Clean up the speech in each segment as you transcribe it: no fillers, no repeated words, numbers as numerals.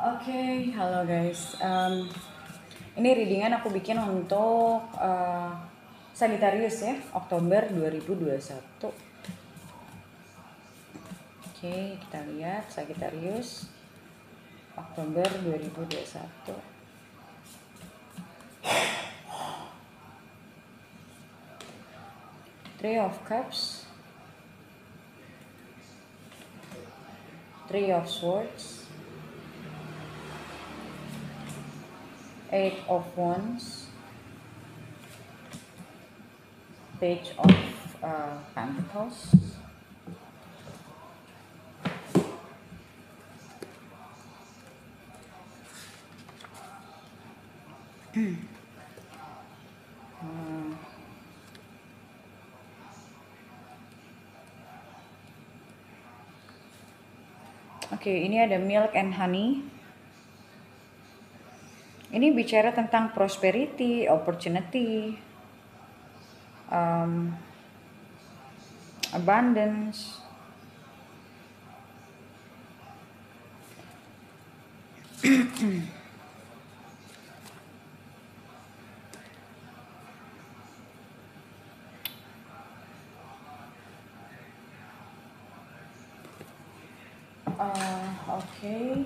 Oke, halo guys. Ini readingan aku bikin untuk Sagittarius ya, Oktober 2021. Oke, kita lihat Sagittarius Oktober 2021. Three of Cups, Three of Swords, Eight of Wands, Page of Pentacles, Oke, ini ada Milk and Honey. Ini bicara tentang prosperity, opportunity, abundance. Okay.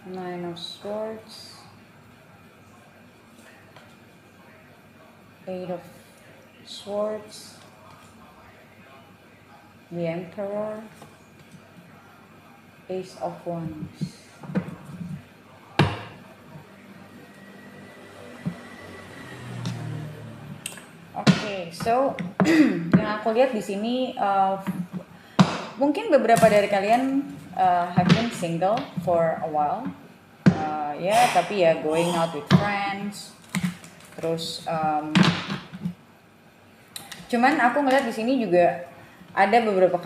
Nine of Swords, Eight of Swords, the Emperor, Ace of Wands. Oke, so yang aku lihat di sini mungkin beberapa dari kalian have been single for a while, ya, tapi ya going out with friends, terus cuman aku ngeliat di sini juga ada beberapa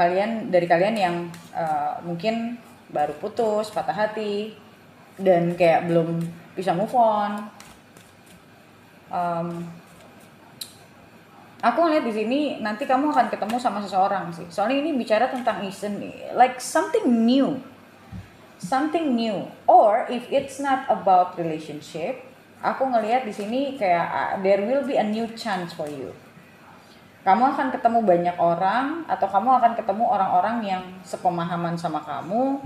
dari kalian yang mungkin baru putus, patah hati, dan kayak belum bisa move on. Aku ngeliat di sini nanti kamu akan ketemu sama seseorang sih. Soalnya ini bicara tentang like something new. Or if it's not about relationship, aku ngeliat di sini kayak there will be a new chance for you. Kamu akan ketemu banyak orang, atau kamu akan ketemu orang-orang yang sepemahaman sama kamu,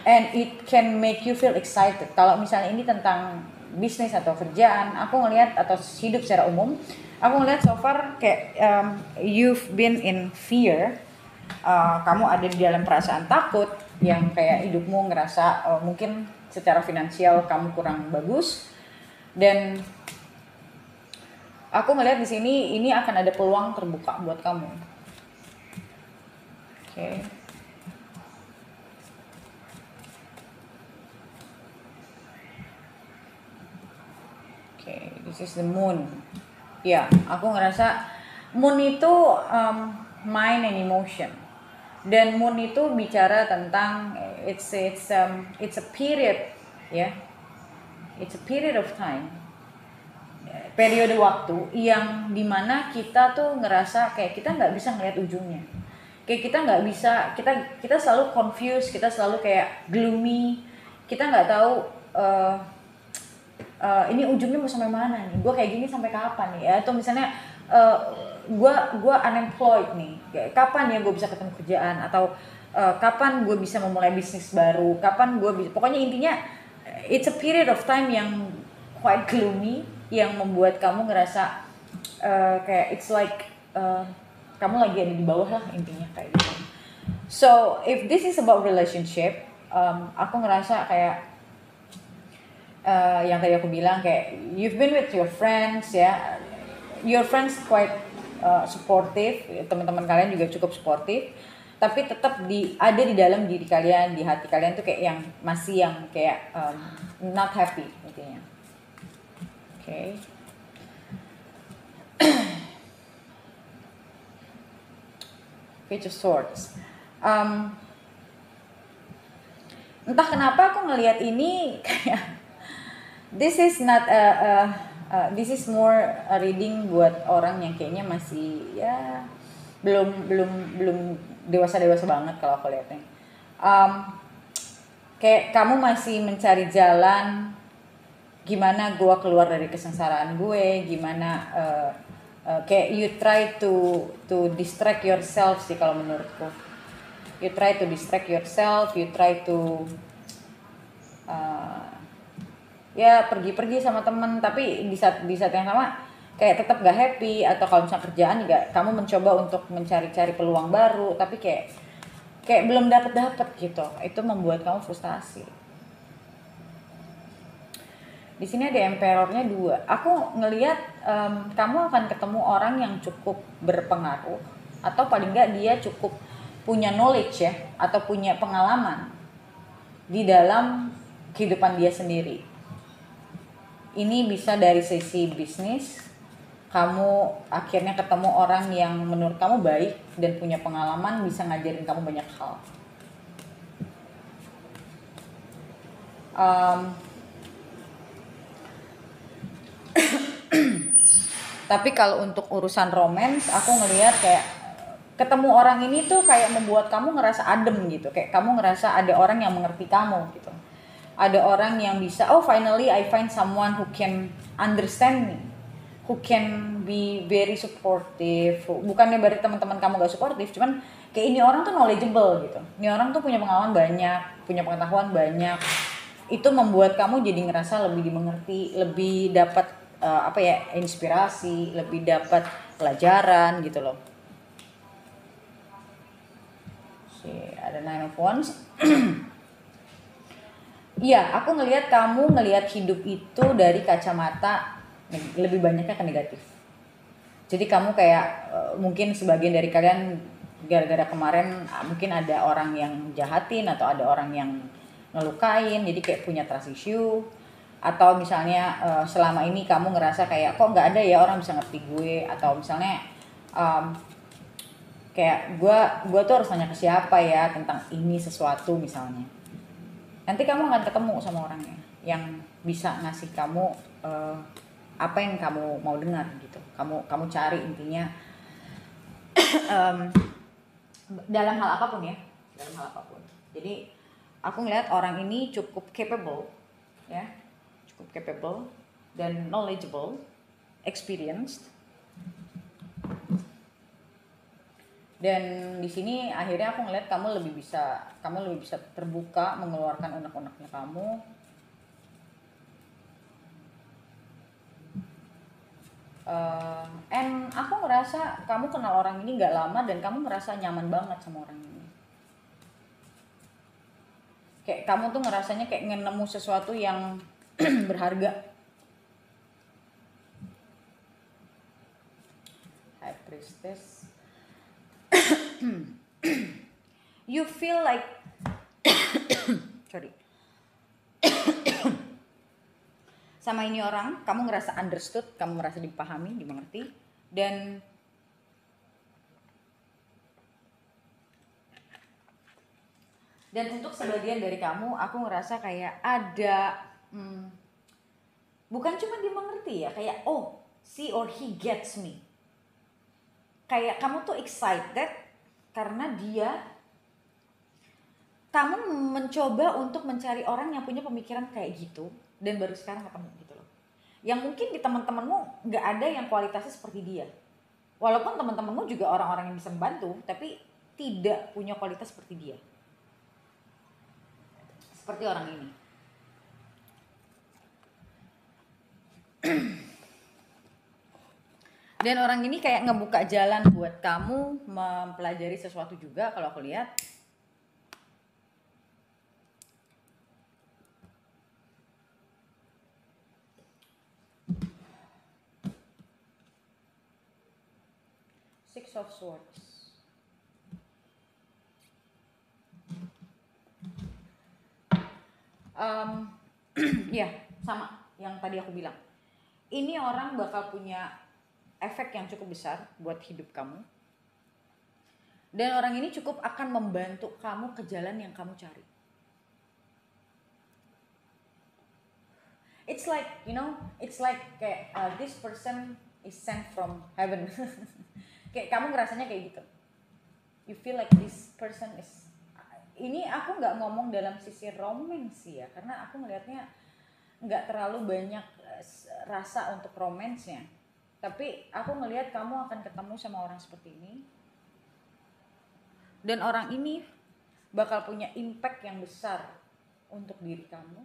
and it can make you feel excited. Kalau misalnya ini tentang bisnis atau kerjaan, aku ngelihat, atau hidup secara umum, aku ngelihat so far kayak you've been in fear. Kamu ada di dalam perasaan takut, yang kayak hidupmu ngerasa mungkin secara finansial kamu kurang bagus, dan aku ngelihat di sini ini akan ada peluang terbuka buat kamu. Oke. This is the moon. Ya, aku ngerasa moon itu mind and emotion. Dan moon itu bicara tentang it's a period, ya. It's a period of time. Periode waktu yang dimana kita tuh ngerasa kayak kita nggak bisa ngeliat ujungnya. Kayak kita nggak bisa, kita selalu confused, kita selalu kayak gloomy, kita nggak tahu ini ujungnya mau sampai mana nih, gue kayak gini sampai kapan nih ya, atau misalnya gue unemployed nih, kapan ya gue bisa ketemu kerjaan, atau kapan gue bisa memulai bisnis baru, kapan gue bisa, pokoknya intinya it's a period of time yang quite gloomy, yang membuat kamu ngerasa kayak it's like kamu lagi ada di bawah lah, intinya kayak gitu. So if this is about relationship, aku ngerasa kayak yang tadi aku bilang, kayak you've been with your friends, ya, your friends quite supportive, teman-teman kalian juga cukup supportive, tapi tetap ada di dalam diri kalian, di hati kalian tuh kayak yang masih yang kayak not happy intinya. Okay. Page of Swords. Entah kenapa aku ngelihat ini kayak This is not this is more a reading buat orang yang kayaknya masih ya belum belum belum dewasa banget kalau aku lihatnya. Kayak kamu masih mencari jalan gimana gue keluar dari kesengsaraan gue, gimana kayak you try to distract yourself sih kalau menurutku. You try to distract yourself, you try to ya pergi-pergi sama temen, tapi di saat yang sama kayak tetap gak happy, atau kalau misalnya kerjaan juga kamu mencoba untuk mencari-cari peluang baru tapi kayak belum dapet gitu. Itu membuat kamu frustasi. Di sini ada emperornya 2. Aku ngelihat kamu akan ketemu orang yang cukup berpengaruh, atau paling nggak dia cukup punya knowledge ya, atau punya pengalaman di dalam kehidupan dia sendiri. Ini bisa dari sisi bisnis, kamu akhirnya ketemu orang yang menurut kamu baik dan punya pengalaman, bisa ngajarin kamu banyak hal. Tapi kalau untuk urusan romance, aku ngelihat kayak ketemu orang ini tuh kayak membuat kamu ngerasa adem gitu, kayak kamu ngerasa ada orang yang mengerti kamu gitu. Ada orang yang bisa, oh finally I find someone who can understand me, who can be very supportive. Bukannya berarti teman-teman kamu gak supportive, cuman kayak ini orang tuh knowledgeable gitu. Ini orang tuh punya pengalaman banyak, punya pengetahuan banyak. Itu membuat kamu jadi ngerasa lebih dimengerti, lebih dapat inspirasi, lebih dapat pelajaran gitu loh. Ada 9 of Wands. Iya, aku ngelihat kamu ngelihat hidup itu dari kacamata lebih banyaknya ke negatif. Jadi kamu kayak mungkin sebagian dari kalian gara-gara kemarin mungkin ada orang yang jahatin atau ada orang yang ngelukain, jadi kayak punya trust issue. Atau misalnya selama ini kamu ngerasa kayak kok nggak ada ya orang bisa ngerti gue, atau misalnya kayak gue tuh harus nanya ke siapa ya tentang ini sesuatu misalnya. Nanti kamu akan ketemu sama orangnya yang bisa ngasih kamu apa yang kamu mau dengar gitu. Kamu cari intinya dalam hal apapun ya, dalam hal apapun. Jadi aku ngeliat orang ini cukup capable ya, cukup capable dan knowledgeable, experienced. Dan di sini akhirnya aku ngeliat kamu lebih bisa terbuka mengeluarkan unek-uneknya kamu. And aku ngerasa kamu kenal orang ini gak lama dan kamu ngerasa nyaman banget sama orang ini. Kayak kamu tuh ngerasanya kayak nemu sesuatu yang berharga. High Priestess. You feel like sorry. Sama ini orang, kamu ngerasa understood, kamu ngerasa dipahami, dimengerti, dan untuk sebagian dari kamu, aku ngerasa kayak ada bukan cuma dimengerti ya, kayak oh, she or he gets me. Kayak kamu tuh excited karena kamu mencoba untuk mencari orang yang punya pemikiran kayak gitu dan baru sekarang ketemu gitu loh. Yang mungkin di teman-temanmu nggak ada yang kualitasnya seperti dia. Walaupun teman-temanmu juga orang-orang yang bisa membantu, tapi tidak punya kualitas seperti dia. Seperti orang ini. Dan orang ini kayak ngebuka jalan buat kamu mempelajari sesuatu juga kalau aku lihat. Six of Swords. Ya, sama yang tadi aku bilang. Ini orang bakal punya efek yang cukup besar buat hidup kamu. Dan orang ini cukup akan membantu kamu ke jalan yang kamu cari. It's like, it's like kayak this person is sent from heaven. Kayak kamu ngerasanya kayak gitu. You feel like this person is, ini aku nggak ngomong dalam sisi romance ya, karena aku ngelihatnya nggak terlalu banyak rasa untuk romansnya. Tapi aku ngelihat kamu akan ketemu sama orang seperti ini, dan orang ini bakal punya impact yang besar untuk diri kamu,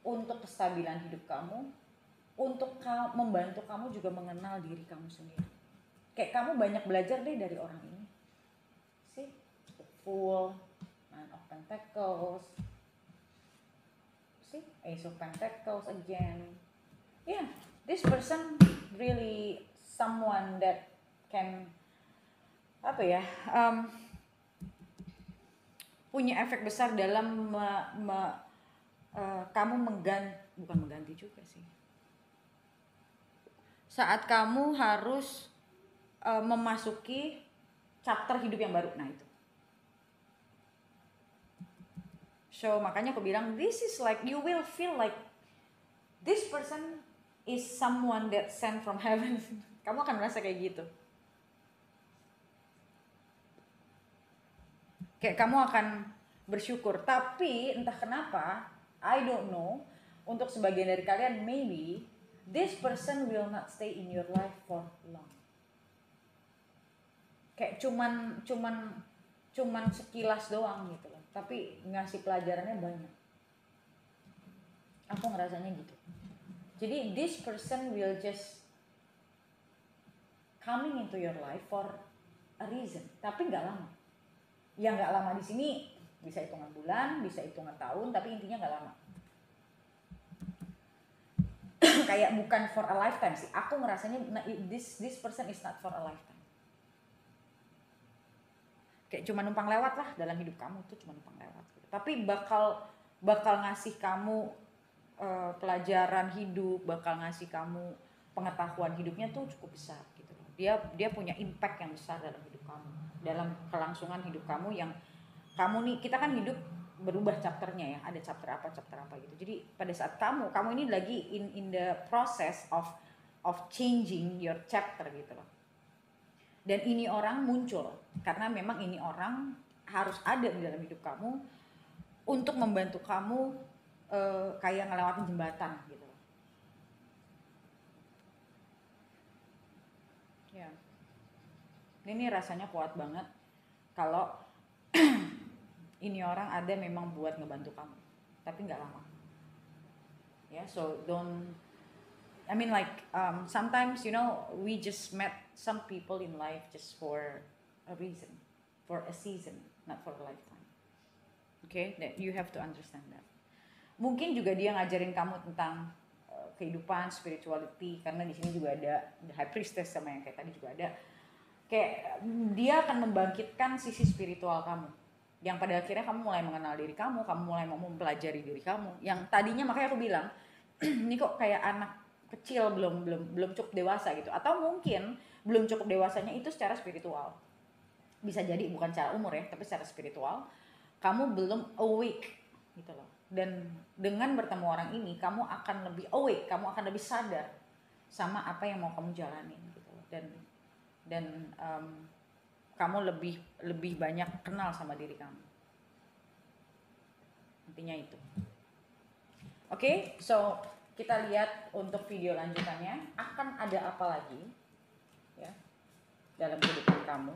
untuk kestabilan hidup kamu, untuk membantu kamu juga mengenal diri kamu sendiri. Kayak kamu banyak belajar deh dari orang ini. See, the Fool, Nine of Pentacles, see, Ace of Pentacles again. Yeah, this person really someone that can punya efek besar dalam kamu bukan mengganti juga sih. Saat kamu harus memasuki chapter hidup yang baru, nah itu. So makanya aku bilang this is like you will feel like this person is someone that sent from heaven. Kamu akan merasa kayak gitu. Kayak kamu akan bersyukur. Tapi entah kenapa, I don't know, untuk sebagian dari kalian maybe this person will not stay in your life for long. Kayak cuman sekilas doang gitu loh. Tapi ngasih pelajarannya banyak. Aku ngerasanya gitu. Jadi this person will just coming into your life for a reason, tapi nggak lama. Yang nggak lama di sini bisa hitungan bulan, bisa hitungan tahun, tapi intinya nggak lama. Kayak bukan for a lifetime sih. Aku ngerasanya this person is not for a lifetime. Kayak cuma numpang lewat lah dalam hidup kamu tuh, cuma numpang lewat gitu. Tapi bakal ngasih kamu pelajaran hidup, bakal ngasih kamu pengetahuan hidupnya tuh cukup besar gitu. Dia punya impact yang besar dalam hidup kamu, dalam kelangsungan hidup kamu yang kamu nih, kita kan hidup berubah chapternya ya, ada chapter apa gitu. Jadi pada saat kamu ini lagi in the process of changing your chapter gitu loh. Dan ini orang muncul karena memang ini orang harus ada di dalam hidup kamu untuk membantu kamu kayak ngelewatin jembatan gitu. Ya, ini rasanya kuat banget kalau ini orang ada memang buat ngebantu kamu, tapi nggak lama. Ya, so sometimes we just met some people in life just for a reason, for a season, not for a lifetime. Okay, that you have to understand that. Mungkin juga dia ngajarin kamu tentang kehidupan, spirituality, karena di sini juga ada the high priestess sama yang kayak tadi juga ada. Kayak dia akan membangkitkan sisi spiritual kamu, yang pada akhirnya kamu mulai mengenal diri kamu mulai mau mempelajari diri kamu. Yang tadinya makanya aku bilang ini kok kayak anak kecil belum cukup dewasa gitu, atau mungkin belum cukup dewasanya itu secara spiritual. Bisa jadi bukan secara umur ya, tapi secara spiritual kamu belum awake gitu loh. Dan dengan bertemu orang ini kamu akan lebih awake, kamu akan lebih sadar sama apa yang mau kamu jalanin gitu loh. Dan kamu lebih banyak kenal sama diri kamu. Intinya itu. Oke, so kita lihat untuk video lanjutannya akan ada apa lagi ya dalam kehidupan kamu.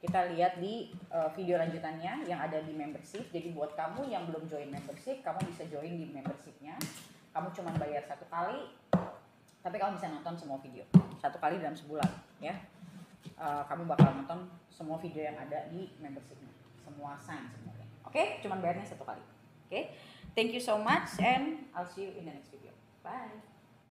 Kita lihat di video lanjutannya yang ada di membership. Jadi buat kamu yang belum join membership, kamu bisa join di membershipnya. Kamu cuma bayar 1 kali, tapi kamu bisa nonton semua video 1 kali dalam sebulan ya. Kamu bakal nonton semua video yang ada di membershipnya, semua sign semuanya. Oke, cuma bayarnya 1 kali. Oke, thank you so much and I'll see you in the next video. Bye.